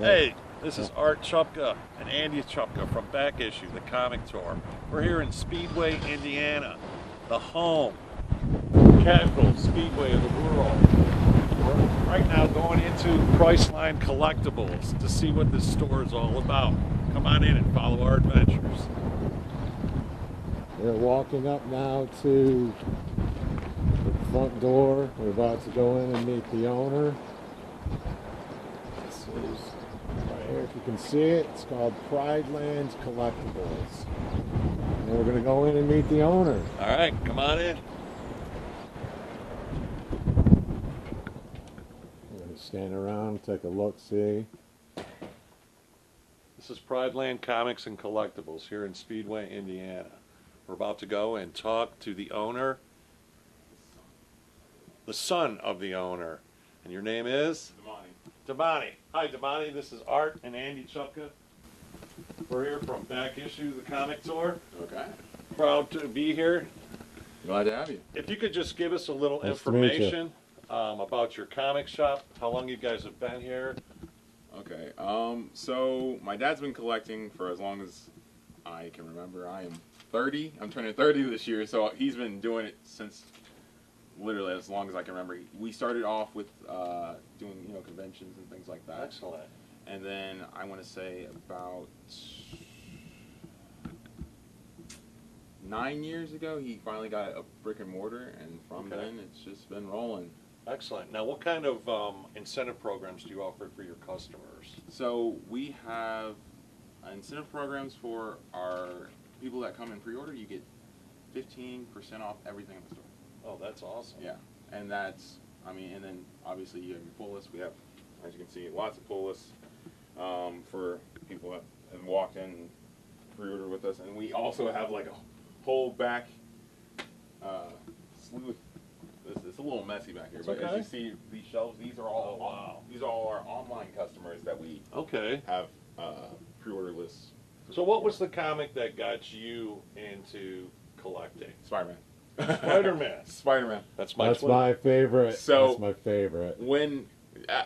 Hey, this is Art Chupka and Andy Chupka from Back Issue, the comic tour. We're here in Speedway, Indiana, the home, capital Speedway of the world. We're right now going into Priceline Collectibles to see what this store is all about. Come on in and follow our adventures. We're walking up now to the front door. We're about to go in and meet the owner. This is right here, if you can see it. It's called Prideland Collectibles. And we're going to go in and meet the owner. All right, come on in. We're going to stand around, take a look, see. This is Prideland Comics and Collectibles here in Speedway, Indiana. We're about to go and talk to the owner, the son of the owner. And your name is? Damani. Hi, Damani. This is Art and Andy Chupka. We're here from Back Issue, the comic tour. Okay. Proud to be here. Glad to have you. If you could just give us a little Nice to meet you. information about your comic shop, how long you guys have been here. Okay. So my dad's been collecting for as long as I can remember. I am 30. I'm turning 30 this year, so he's been doing it since literally as long as I can remember. We started off with doing conventions and things like that. Excellent. And then I want to say about 9 years ago, he finally got a brick and mortar, and from then it's just been rolling. Excellent. Now, what kind of incentive programs do you offer for your customers? So we have incentive programs for our people that come in pre-order. You get 15% off everything in the store. Oh, that's awesome. Yeah, and that's, and then obviously you have your pull list. We have, as you can see, lots of pull lists for people that have walked in and pre-ordered with us. And we also have like a whole back slew. It's a little messy back here, but as you see, these shelves, these are all these are all our online customers that we have pre-order lists. So what was the comic that got you into collecting? Spider-Man. Spider-Man. Spider-Man. That's my favorite. So that's my favorite. When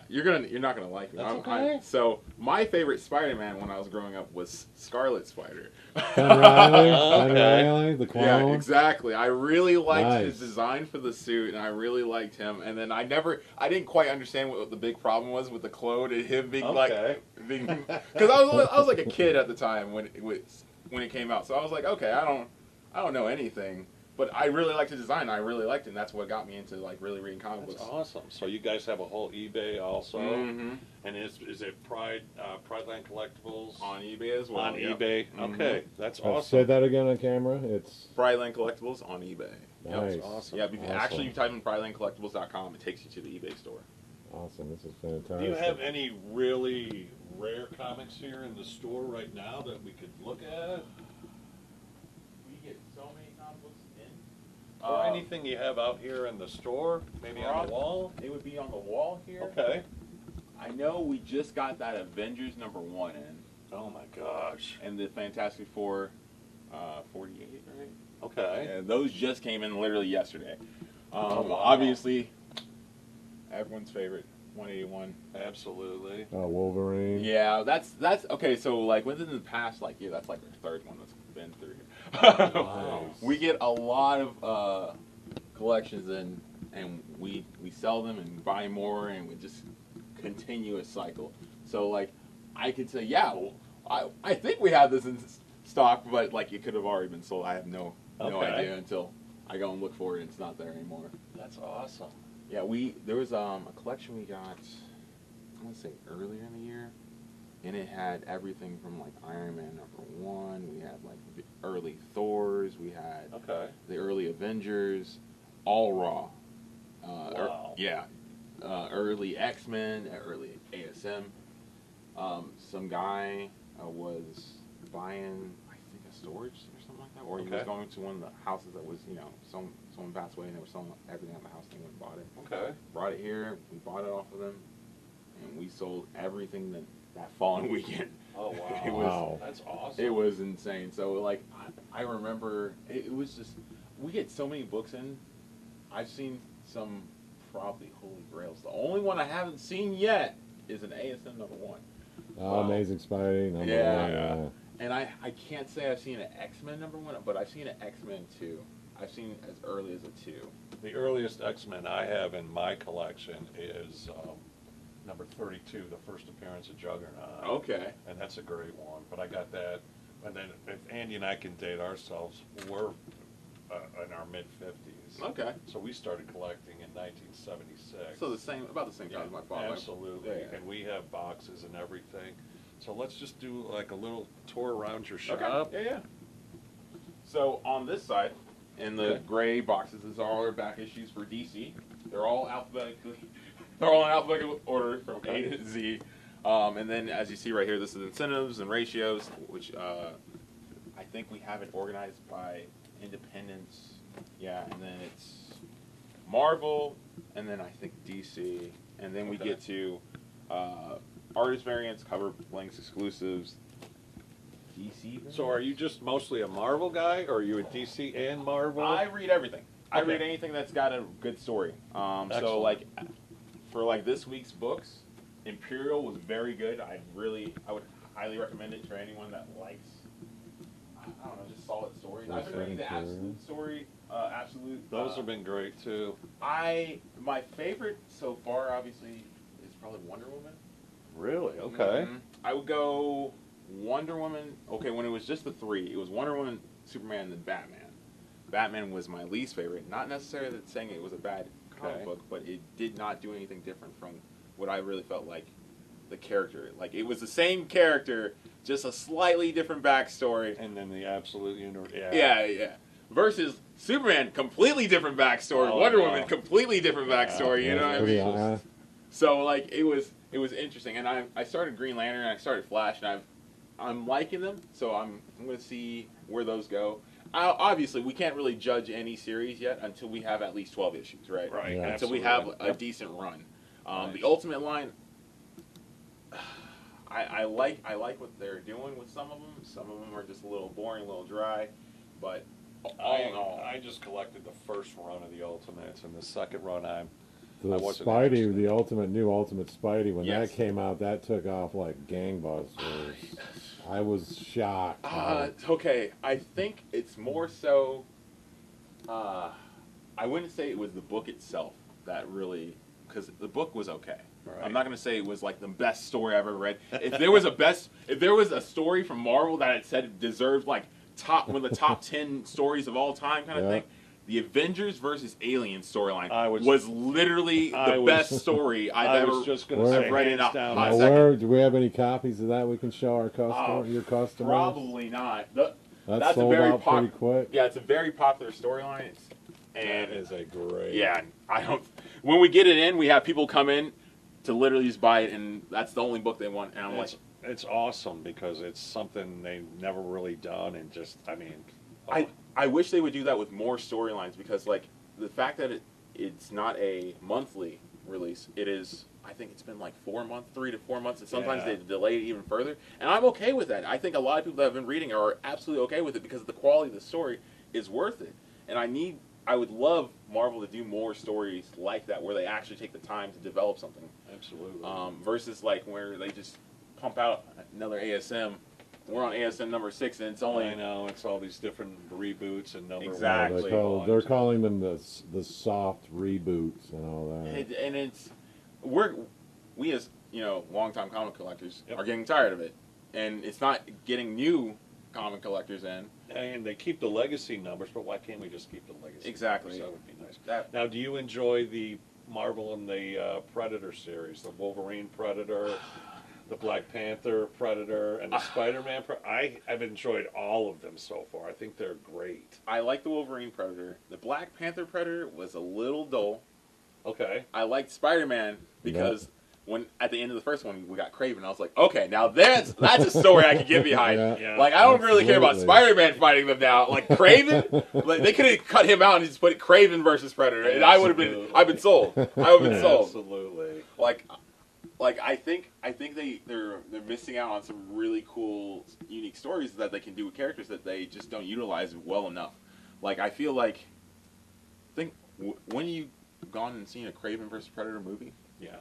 you're not gonna like me. That's okay. So my favorite Spider-Man when I was growing up was Scarlet Spider. Ben Riley, the clone. Yeah, exactly. I really liked his design for the suit, and I really liked him. And then I didn't quite understand what the big problem was with the clone and him being because I was like a kid at the time when it came out. So I was like, okay, I don't know anything. But I really liked the design. I really liked it, and that's what got me into like really reading comic books. That's awesome. So you guys have a whole eBay also, and is it Prideland Collectibles on eBay as well? On eBay. Okay, that's awesome. Say that again on camera. It's Prideland Collectibles on eBay. nice. That's awesome. Yeah, actually, you type in PridelandCollectibles.com, it takes you to the eBay store. Awesome. This is fantastic. Do you have any really rare comics here in the store right now that we could look at? We get so many comic books in. Or anything you have out here in the store, maybe on the wall? It would be on the wall here. Okay. I know we just got that Avengers #1 in. Oh my gosh. And the Fantastic Four 48, right? Okay. And those just came in literally yesterday. Wow. Obviously, everyone's favorite, 181. Absolutely. Wolverine. Yeah, that's okay. So like within the past, that's like our third one that's been through here. Wow. We get a lot of collections in, and we sell them and buy more, and we just continuous cycle. So like I could say, yeah, well, I think we have this in stock, but like it could have already been sold. I have no idea until I go and look for it and it's not there anymore. That's awesome. Yeah, there was a collection we got, I want to say earlier in the year, and it had everything from like Iron Man #1. We had like the early Thors. We had the early Avengers, all raw. Wow. Early X-Men, early ASM. Some guy was buying, I think, a storage or something like that, or he was going to one of the houses that was, someone passed away and they were selling everything at the house. They went and bought it. Okay. Brought it here. We bought it off of them, and we sold everything that following weekend. Oh wow. That's awesome. It was insane. So like I remember it was just, we get so many books in. I've seen some probably holy grails. The only one I haven't seen yet is an ASM #1. Oh, Amazing Spidey, number one. Yeah. And I can't say I've seen an X-Men #1, but I've seen an X-Men 2. I've seen as early as a 2. The earliest X-Men I have in my collection is number 32, the first appearance of Juggernaut. Okay. And that's a great one. But I got that. And then if Andy and I can date ourselves, we're in our mid-50s. Okay. So we started collecting in 1976. So about the same time as my father. Absolutely. Yeah. And we have boxes and everything. So let's just do like a little tour around your shop. Okay. Yeah. So on this side, in the gray boxes, is all our back issues for DC. They're all in alphabetical order from A to Z. And then as you see right here, this is incentives and ratios, which I think we have it organized by independence. Yeah, and then it's Marvel, and then I think DC, and then we get to artist variants, cover blanks, exclusives, DC. So are you just mostly a Marvel guy, or are you a DC and Marvel? I read everything. I read anything that's got a good story. So like for like this week's books, Imperial was very good. I would highly recommend it for anyone that likes, I don't know, just solid stories. I've been reading the Absolute story. Those have been great too. My favorite so far, obviously, is probably Wonder Woman. Really? Okay. I would go Wonder Woman. Okay, when it was just the three, it was Wonder Woman, Superman, and then Batman. Batman was my least favorite. Not necessarily that saying it was a bad comic book, but it did not do anything different from what I really felt like the character. Like, it was the same character, just a slightly different backstory. And then the Absolute Universe. Yeah. Versus Superman, completely different backstory. Wonder Woman, completely different backstory. You know what I mean? So like it was interesting, and I started Green Lantern and I started Flash, and I'm liking them. So I'm going to see where those go. Obviously, we can't really judge any series yet until we have at least 12 issues, right? Right. Yeah. Until Absolutely. we have a decent run. The Ultimate line, I like what they're doing with some of them. Some of them are just a little boring, a little dry, but all in all, I just collected the first run of the Ultimates, and the second run the Spidey, the new Ultimate Spidey, when that came out, that took off like gangbusters. I was shocked. Okay, I think it's more so, I wouldn't say it was the book itself that really, because the book was okay. Right. I'm not going to say it was like the best story I've ever read. If there was a story from Marvel that it said deserved like one of the top 10 stories of all time kind of thing, the Avengers versus Aliens storyline was literally the best story I've ever read in a hot second. Do we have any copies of that we can show our your customers? Probably not. That's sold out pretty quick. Yeah, it's a very popular storyline. That is a great. Yeah, when we get it in, we have people come in to literally just buy it, and that's the only book they want. And I'm like, it's awesome because it's something they've never really done, and just I wish they would do that with more storylines, because like the fact that it's not a monthly release, it is. I think it's been like 3 to 4 months, and sometimes they delay it even further. And I'm okay with that. I think a lot of people that have been reading are absolutely okay with it because the quality of the story is worth it. And I would love Marvel to do more stories like that where they actually take the time to develop something. Absolutely. Versus like where they just pump out another ASM. We're on ASM number 6, and it's only. I know, it's all these different reboots and number. Exactly. They're calling them the soft reboots and all that. And it's we as longtime comic collectors are getting tired of it, and it's not getting new comic collectors in. And they keep the legacy numbers, but why can't we just keep the legacy? Exactly. Numbers? That would be nice. Now, do you enjoy the Marvel and the Predator series, the Wolverine Predator? The Black Panther Predator and the Spider-Man I've enjoyed all of them so far. I think they're great. I like the Wolverine Predator. The Black Panther Predator was a little dull. Okay. I liked Spider-Man because when at the end of the first one we got Kraven, I was like, okay, now that's a story I can get behind. Like I don't really care about Spider-Man fighting them now. Like Kraven, like, they could have cut him out and just put Kraven versus Predator, and I've been sold. Absolutely. Like I think they're missing out on some really cool, unique stories that they can do with characters that they just don't utilize well enough. Like I feel like, when you gone and seen a Kraven vs. Predator movie? Yeah.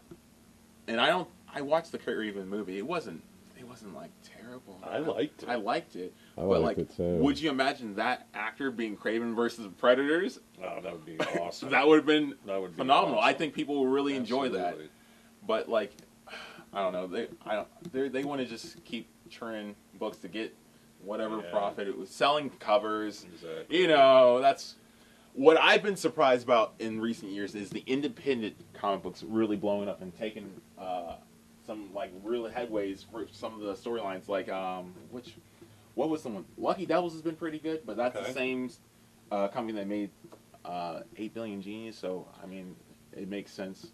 And I watched the Kraven movie. It wasn't it wasn't like terrible. I liked it. I liked it. I but liked it too. would you imagine that actor being Kraven versus Predators? Oh, that would be awesome. That would have been phenomenal. Awesome. I think people will really enjoy that. But like, I don't know. They want to just keep churning books to get whatever profit. It was selling covers. Exactly. You know, that's what I've been surprised about in recent years is the independent comic books really blowing up and taking some like real headways for some of the storylines. Like what was the one? Lucky Devils has been pretty good, but that's the same company that made 8 Billion Genius. So I mean, it makes sense.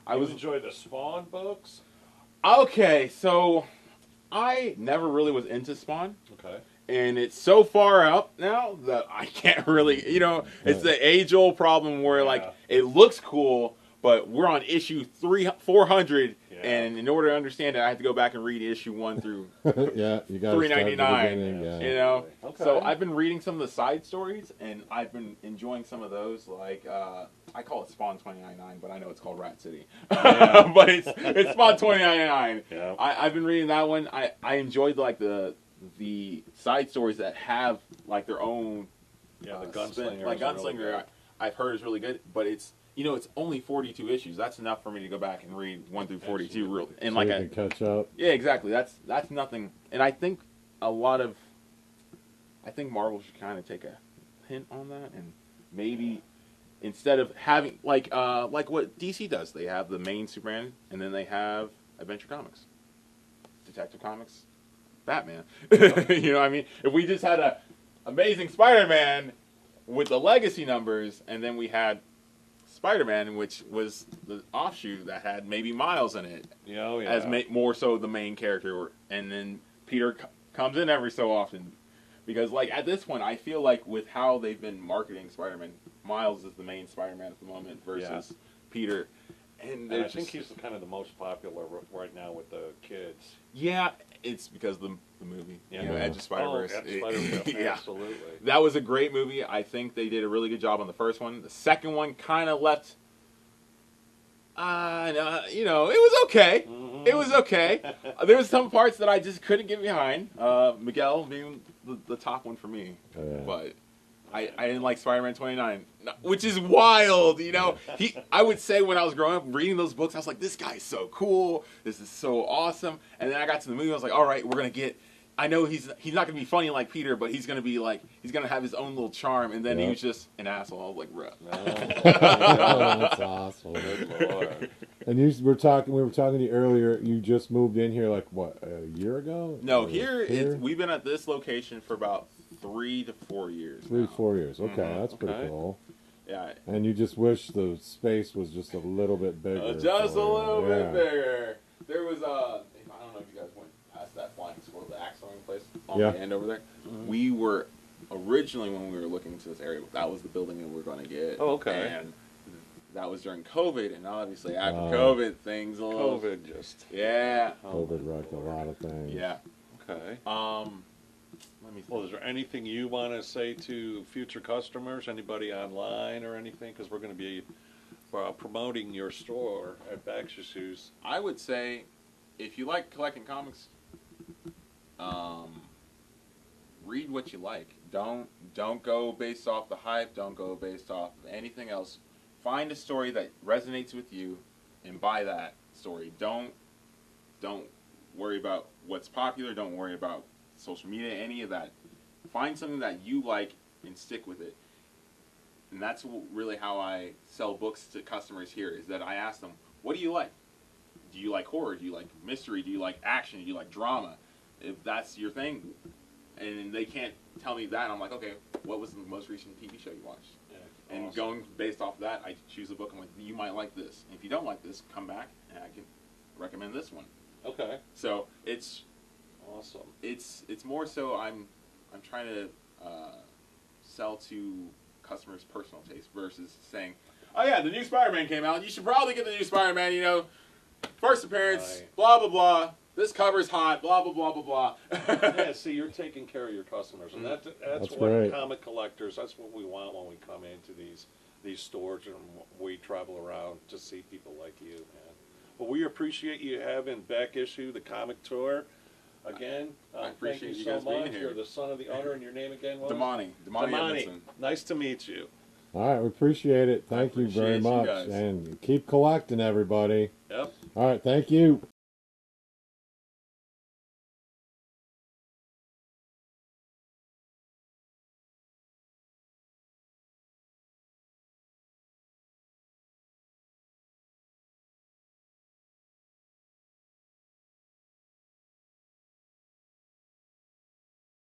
I enjoy the Spawn books. Okay, so I never really was into Spawn. Okay. And it's so far out now that I can't really, you know, it's the age-old problem where, like, it looks cool, but we're on issue 400, and in order to understand it, I have to go back and read issue 1 through you got 399, you know? Okay. So I've been reading some of the side stories, and I've been enjoying some of those, like, I call it Spawn 2099, but I know it's called Rat City. But it's Spawn 2099. Yeah. I've been reading that one. I enjoyed, like, the side stories that have like their own the Gunslinger like Gunslinger really I've heard is really good, but it's, you know, it's only 42 issues. That's enough for me to go back and read 1 through 42 real and so like you can catch up. Yeah, exactly. That's nothing. And I think Marvel should kind of take a hint on that, and maybe instead of having like what DC does, they have the main Superman and then they have Adventure Comics, Detective Comics, Batman. You know what I mean? If we just had a Amazing Spider-Man with the legacy numbers, and then we had Spider-Man, which was the offshoot that had maybe Miles in it, as more so the main character, and then Peter comes in every so often. Because like at this point, I feel like with how they've been marketing Spider-Man, Miles is the main Spider-Man at the moment versus Peter. And I think he's kind of the most popular right now with the kids. Yeah, it's because of the movie, you know, Edge of Spider-Verse. Absolutely. That was a great movie. I think they did a really good job on the first one. The second one kind of left, you know, it was okay. Mm-hmm. It was okay. There was some parts that I just couldn't get behind. Miguel being the top one for me. But I didn't like Spider-Man 29, which is wild, you know. I would say when I was growing up, reading those books, I was like, this guy's so cool. This is so awesome. And then I got to the movie, I was like, all right, we're going to get, I know he's not going to be funny like Peter, but he's going to be like, he's going to have his own little charm. And then he was just an asshole. I was like, bruh. That's awesome. Good Lord. And we were talking to you earlier, you just moved in here like, what, a year ago? No, we've been at this location for about 3 to 4 years. 3 to 4 years. Okay, that's pretty cool. Yeah. And you just wish the space was just a little bit bigger. Just a little bit bigger. There was I don't know if you guys went past that flying squirrel, the axe throwing place on the end over there. Mm-hmm. We were originally, when we were looking into this area, that was the building that we were going to get. Oh, okay. And that was during COVID, and obviously after COVID, things a little. COVID just. Yeah. COVID wrecked a lot of things. Yeah. Okay. Let me think. Well, is there anything you want to say to future customers, anybody online or anything? Because we're going to be promoting your store at Baxter Shoes. I would say, if you like collecting comics, read what you like. Don't go based off the hype. Don't go based off anything else. Find a story that resonates with you, and buy that story. Don't worry about what's popular. Don't worry about social media, any of that. Find something that you like and stick with it. And that's really how I sell books to customers here, is that I ask them, what do you like? Do you like horror? Do you like mystery? Do you like action? Do you like drama? If that's your thing, and they can't tell me that, I'm like, okay, what was the most recent TV show you watched? Yeah, and going based off of that, I choose a book. I'm like, you might like this. And if you don't like this, come back and I can recommend this one. Okay. So it's awesome. It's more so I'm trying to sell to customers' personal taste versus saying, oh yeah, the new Spider-Man came out. You should probably get the new Spider-Man. You know, first appearance, blah blah blah. This cover's hot, blah blah blah blah blah. Yeah, see, you're taking care of your customers, and that's what right. Comic collectors. That's what we want when we come into these stores and we travel around to see people like you, man. Well, we appreciate you having Back Issue, the comic tour. Again, I appreciate thank you you guys so being much. here. You're the son of the owner, and your name again was? Damani Edmondson. Nice to meet you. All right, we appreciate it. Thank you very appreciate you much. guys. And keep collecting, everybody. Yep. All right, thank you.